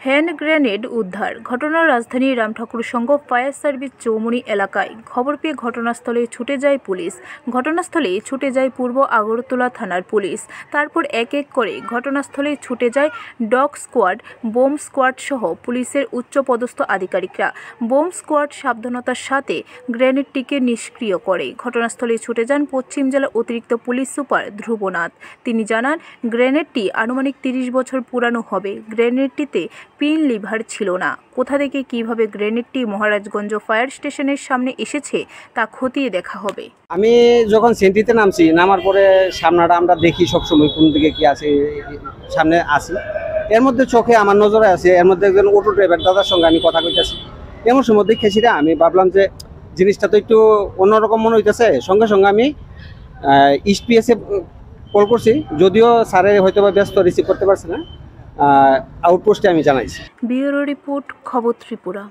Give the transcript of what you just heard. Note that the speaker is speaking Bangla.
হ্যান্ড গ্রেনেড উদ্ধার। ঘটনা রাজধানীর রামঠাকুর সংঘ ফায়ার সার্ভিস চৌমুহনী এলাকায়। খবর পেয়ে ঘটনাস্থলে ছুটে যায় পুলিশ। ঘটনাস্থলে ছুটে যায় পূর্ব আগরতলা থানার পুলিশ। তারপর এক এক করে ঘটনাস্থলে ছুটে যায় ডগ স্কোয়াড, বোম স্কোয়াড সহ পুলিশের উচ্চপদস্থ আধিকারিকরা। বোম স্কোয়াড সাবধানতার সাথে গ্রেনেডটিকে নিষ্ক্রিয় করে। ঘটনাস্থলে ছুটে যান পশ্চিম জেলার অতিরিক্ত পুলিশ সুপার ধ্রুবনাথ। তিনি জানান, গ্রেনেডটি আনুমানিক 30 বছর পুরানো হবে। গ্রেনেডটিতে পিন লিভার ছিল না। কোথা থেকে কিভাবে গ্রেনেডটি মহারাজগঞ্জ ফায়ার স্টেশনের সামনে এসেছে তা খতিয়ে দেখা হবে। আমি যখন সেন্টিতে নামার পরে সামনাটা আমরা দেখি সবসময় কোন দিকে কি আছে, সামনে আসি। এর মধ্যে চোখে আমার নজরে আছে, এর মধ্যে একজন অটো ড্রাইভার দাদার সঙ্গে আমি কথা কইতেছি। এমন সময় দেখেছি না, আমি ভাবলাম যে জিনিসটা তো একটু অন্যরকম মনে হইতেছে। সঙ্গে সঙ্গে আমি ইস্টপিএসে কল করছি, যদিও স্যারে হয়তো বা ব্যস্ত, রিসিভ করতে পারছে না। আউটপোস্টে আমি জানাইছি। ব্যুরো রিপোর্ট, খবর ত্রিপুরা।